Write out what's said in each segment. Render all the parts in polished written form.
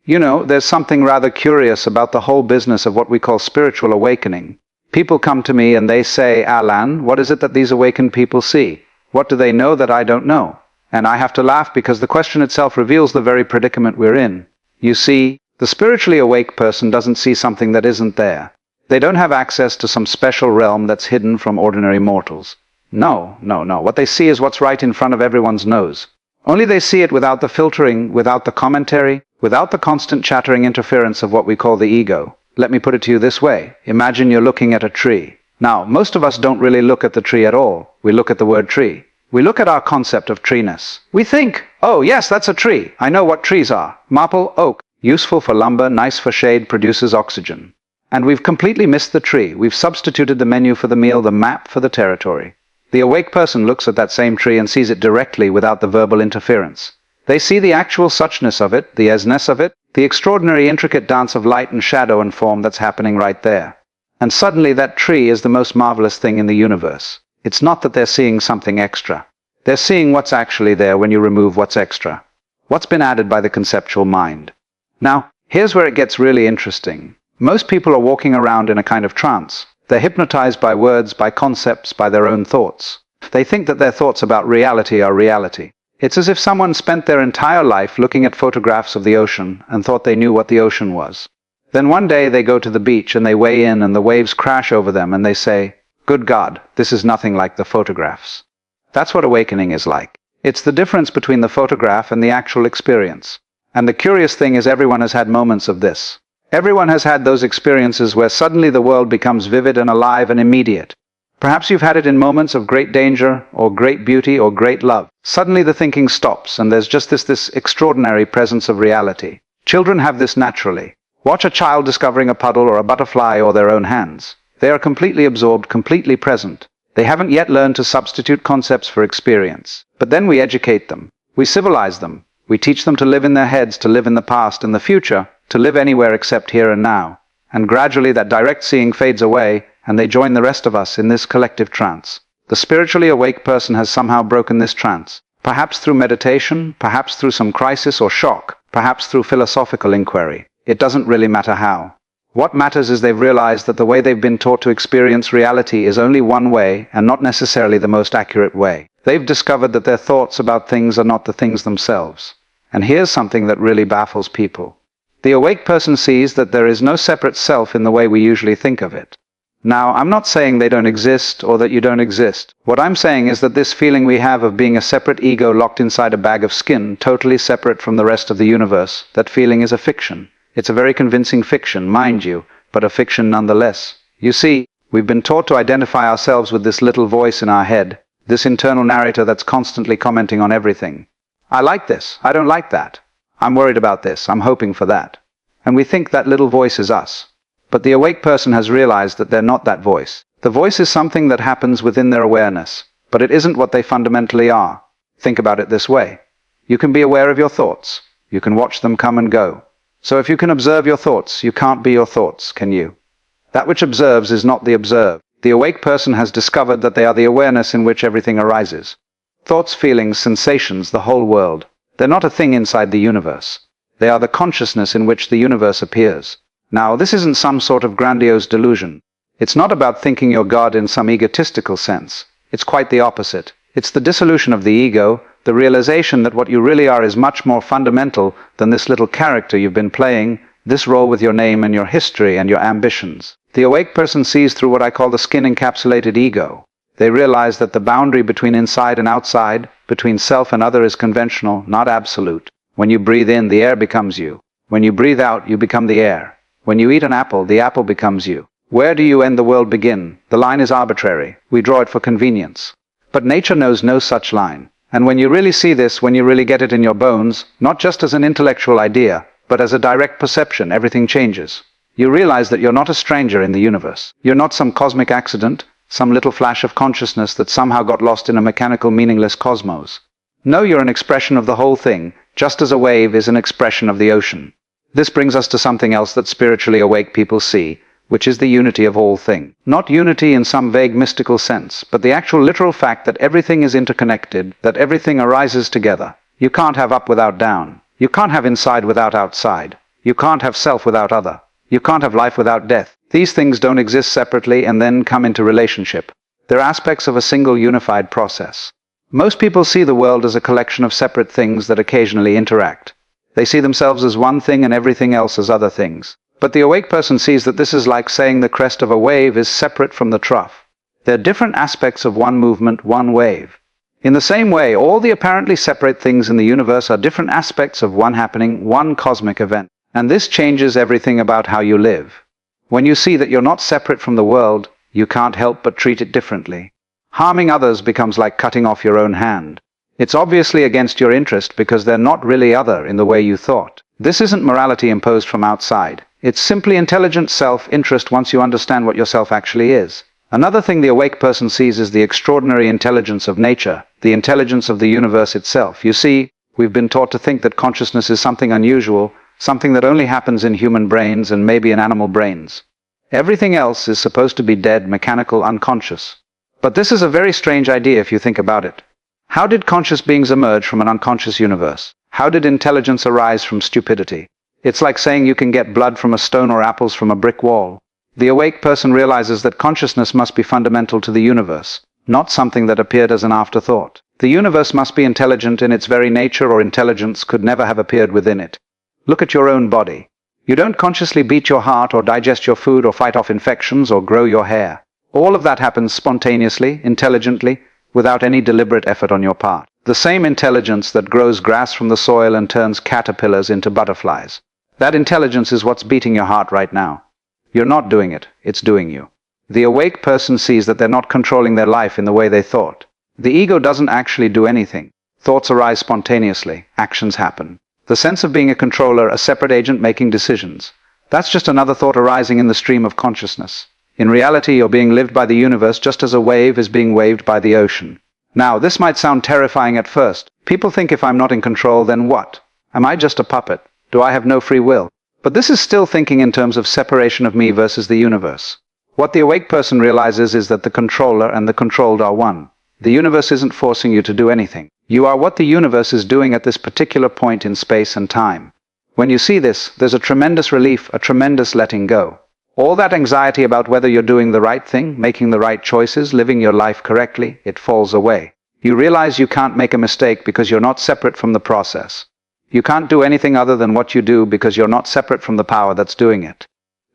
You know, there's something rather curious about the whole business of what we call spiritual awakening. People come to me and they say, Alan, what is it that these awakened people see? What do they know that I don't know? And I have to laugh because the question itself reveals the very predicament we're in. You see, the spiritually awake person doesn't see something that isn't there. They don't have access to some special realm that's hidden from ordinary mortals. No. What they see is what's right in front of everyone's nose. Only they see it without the filtering, without the commentary, without the constant chattering interference of what we call the ego. Let me put it to you this way. Imagine you're looking at a tree. Now, most of us don't really look at the tree at all. We look at the word tree. We look at our concept of treeness. We think, oh yes, that's a tree. I know what trees are. Maple, oak, useful for lumber, nice for shade, produces oxygen. And we've completely missed the tree. We've substituted the menu for the meal, the map for the territory. The awake person looks at that same tree and sees it directly without the verbal interference. They see the actual suchness of it, the esness of it, the extraordinary intricate dance of light and shadow and form that's happening right there. And suddenly that tree is the most marvelous thing in the universe. It's not that they're seeing something extra. They're seeing what's actually there when you remove what's extra. What's been added by the conceptual mind. Now, here's where it gets really interesting. Most people are walking around in a kind of trance. They're hypnotized by words, by concepts, by their own thoughts. They think that their thoughts about reality are reality. It's as if someone spent their entire life looking at photographs of the ocean and thought they knew what the ocean was. Then one day they go to the beach and they weigh in and the waves crash over them and they say, "Good God, this is nothing like the photographs." That's what awakening is like. It's the difference between the photograph and the actual experience. And the curious thing is everyone has had moments of this. Everyone has had those experiences where suddenly the world becomes vivid and alive and immediate. Perhaps you've had it in moments of great danger, or great beauty, or great love. Suddenly the thinking stops, and there's just this extraordinary presence of reality. Children have this naturally. Watch a child discovering a puddle or a butterfly or their own hands. They are completely absorbed, completely present. They haven't yet learned to substitute concepts for experience. But then we educate them. We civilize them. We teach them to live in their heads, to live in the past and the future, to live anywhere except here and now. And gradually that direct seeing fades away, and they join the rest of us in this collective trance. The spiritually awake person has somehow broken this trance. Perhaps through meditation, perhaps through some crisis or shock, perhaps through philosophical inquiry. It doesn't really matter how. What matters is they've realized that the way they've been taught to experience reality is only one way, and not necessarily the most accurate way. They've discovered that their thoughts about things are not the things themselves. And here's something that really baffles people. The awake person sees that there is no separate self in the way we usually think of it. Now, I'm not saying they don't exist or that you don't exist. What I'm saying is that this feeling we have of being a separate ego locked inside a bag of skin, totally separate from the rest of the universe, that feeling is a fiction. It's a very convincing fiction, mind you, but a fiction nonetheless. You see, we've been taught to identify ourselves with this little voice in our head, this internal narrator that's constantly commenting on everything. I like this, I don't like that. I'm worried about this, I'm hoping for that. And we think that little voice is us. But the awake person has realized that they're not that voice. The voice is something that happens within their awareness, but it isn't what they fundamentally are. Think about it this way. You can be aware of your thoughts. You can watch them come and go. So if you can observe your thoughts, you can't be your thoughts, can you? That which observes is not the observed. The awake person has discovered that they are the awareness in which everything arises. Thoughts, feelings, sensations, the whole world. They're not a thing inside the universe. They are the consciousness in which the universe appears. Now, this isn't some sort of grandiose delusion. It's not about thinking you're God in some egotistical sense. It's quite the opposite. It's the dissolution of the ego, the realization that what you really are is much more fundamental than this little character you've been playing, this role with your name and your history and your ambitions. The awake person sees through what I call the skin-encapsulated ego. They realize that the boundary between inside and outside, between self and other is conventional, not absolute. When you breathe in, the air becomes you. When you breathe out, you become the air. When you eat an apple, the apple becomes you. Where do you and the world begin? The line is arbitrary. We draw it for convenience. But nature knows no such line. And when you really see this, when you really get it in your bones, not just as an intellectual idea, but as a direct perception, everything changes. You realize that you're not a stranger in the universe. You're not some cosmic accident, some little flash of consciousness that somehow got lost in a mechanical, meaningless cosmos. No, you're an expression of the whole thing, just as a wave is an expression of the ocean. This brings us to something else that spiritually awake people see, which is the unity of all thing. Not unity in some vague mystical sense, but the actual literal fact that everything is interconnected, that everything arises together. You can't have up without down. You can't have inside without outside. You can't have self without other. You can't have life without death. These things don't exist separately and then come into relationship. They're aspects of a single unified process. Most people see the world as a collection of separate things that occasionally interact. They see themselves as one thing and everything else as other things. But the awake person sees that this is like saying the crest of a wave is separate from the trough. They're different aspects of one movement, one wave. In the same way, all the apparently separate things in the universe are different aspects of one happening, one cosmic event. And this changes everything about how you live. When you see that you're not separate from the world, you can't help but treat it differently. Harming others becomes like cutting off your own hand. It's obviously against your interest because they're not really other in the way you thought. This isn't morality imposed from outside. It's simply intelligent self-interest once you understand what yourself actually is. Another thing the awake person sees is the extraordinary intelligence of nature, the intelligence of the universe itself. You see, we've been taught to think that consciousness is something unusual, something that only happens in human brains and maybe in animal brains. Everything else is supposed to be dead, mechanical, unconscious. But this is a very strange idea if you think about it. How did conscious beings emerge from an unconscious universe? How did intelligence arise from stupidity? It's like saying you can get blood from a stone or apples from a brick wall. The awake person realizes that consciousness must be fundamental to the universe, not something that appeared as an afterthought. The universe must be intelligent in its very nature, or intelligence could never have appeared within it. Look at your own body. You don't consciously beat your heart or digest your food or fight off infections or grow your hair. All of that happens spontaneously, intelligently, without any deliberate effort on your part. The same intelligence that grows grass from the soil and turns caterpillars into butterflies. That intelligence is what's beating your heart right now. You're not doing it, it's doing you. The awake person sees that they're not controlling their life in the way they thought. The ego doesn't actually do anything. Thoughts arise spontaneously, actions happen. The sense of being a controller, a separate agent making decisions. That's just another thought arising in the stream of consciousness. In reality, you're being lived by the universe just as a wave is being waved by the ocean. Now, this might sound terrifying at first. People think if I'm not in control, then what? Am I just a puppet? Do I have no free will? But this is still thinking in terms of separation of me versus the universe. What the awake person realizes is that the controller and the controlled are one. The universe isn't forcing you to do anything. You are what the universe is doing at this particular point in space and time. When you see this, there's a tremendous relief, a tremendous letting go. All that anxiety about whether you're doing the right thing, making the right choices, living your life correctly, it falls away. You realize you can't make a mistake because you're not separate from the process. You can't do anything other than what you do because you're not separate from the power that's doing it.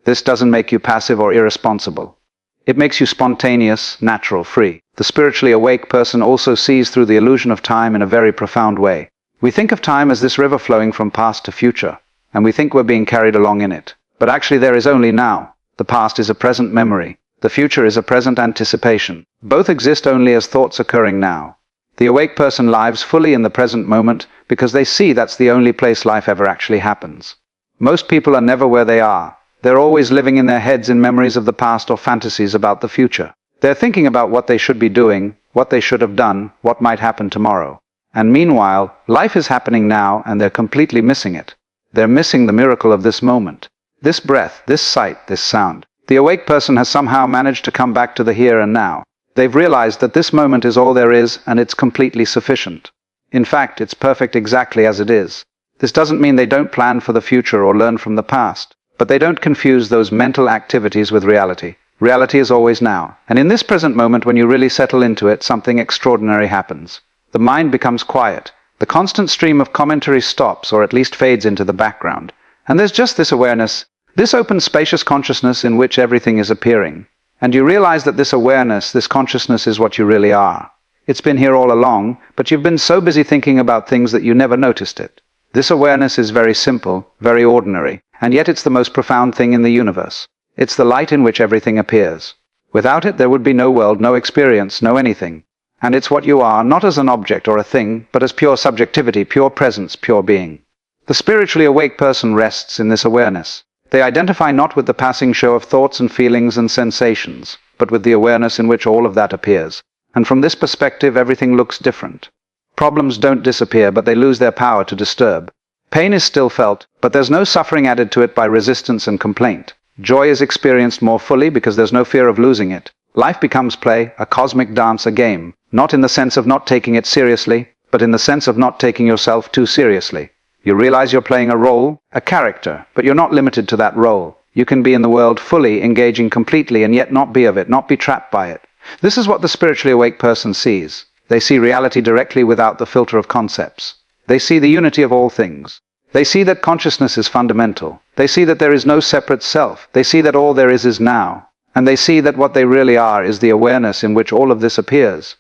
This doesn't make you passive or irresponsible. It makes you spontaneous, natural, free. The spiritually awake person also sees through the illusion of time in a very profound way. We think of time as this river flowing from past to future, and we think we're being carried along in it. But actually there is only now. The past is a present memory. The future is a present anticipation. Both exist only as thoughts occurring now. The awake person lives fully in the present moment because they see that's the only place life ever actually happens. Most people are never where they are. They're always living in their heads in memories of the past or fantasies about the future. They're thinking about what they should be doing, what they should have done, what might happen tomorrow. And meanwhile, life is happening now and they're completely missing it. They're missing the miracle of this moment. This breath, this sight, this sound. The awake person has somehow managed to come back to the here and now. They've realized that this moment is all there is and it's completely sufficient. In fact, it's perfect exactly as it is. This doesn't mean they don't plan for the future or learn from the past, but they don't confuse those mental activities with reality. Reality is always now. And in this present moment, when you really settle into it, something extraordinary happens. The mind becomes quiet. The constant stream of commentary stops, or at least fades into the background. And there's just this awareness, this open, spacious consciousness in which everything is appearing. And you realize that this awareness, this consciousness is what you really are. It's been here all along, but you've been so busy thinking about things that you never noticed it. This awareness is very simple, very ordinary, and yet it's the most profound thing in the universe. It's the light in which everything appears. Without it, there would be no world, no experience, no anything. And it's what you are, not as an object or a thing, but as pure subjectivity, pure presence, pure being. The spiritually awake person rests in this awareness. They identify not with the passing show of thoughts and feelings and sensations, but with the awareness in which all of that appears. And from this perspective, everything looks different. Problems don't disappear, but they lose their power to disturb. Pain is still felt, but there's no suffering added to it by resistance and complaint. Joy is experienced more fully because there's no fear of losing it. Life becomes play, a cosmic dance, a game, not in the sense of not taking it seriously, but in the sense of not taking yourself too seriously. You realize you're playing a role, a character, but you're not limited to that role. You can be in the world fully, engaging completely, and yet not be of it, not be trapped by it. This is what the spiritually awake person sees. They see reality directly without the filter of concepts. They see the unity of all things. They see that consciousness is fundamental. They see that there is no separate self. They see that all there is now. And they see that what they really are is the awareness in which all of this appears.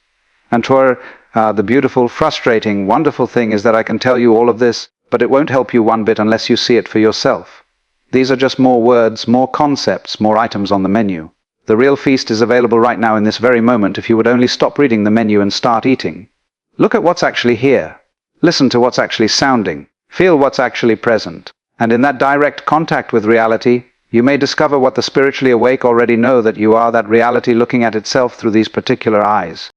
And the beautiful, frustrating, wonderful thing is that I can tell you all of this, but it won't help you one bit unless you see it for yourself. These are just more words, more concepts, more items on the menu. The real feast is available right now in this very moment if you would only stop reading the menu and start eating. Look at what's actually here. Listen to what's actually sounding. Feel what's actually present. And in that direct contact with reality, you may discover what the spiritually awake already know, that you are that reality looking at itself through these particular eyes.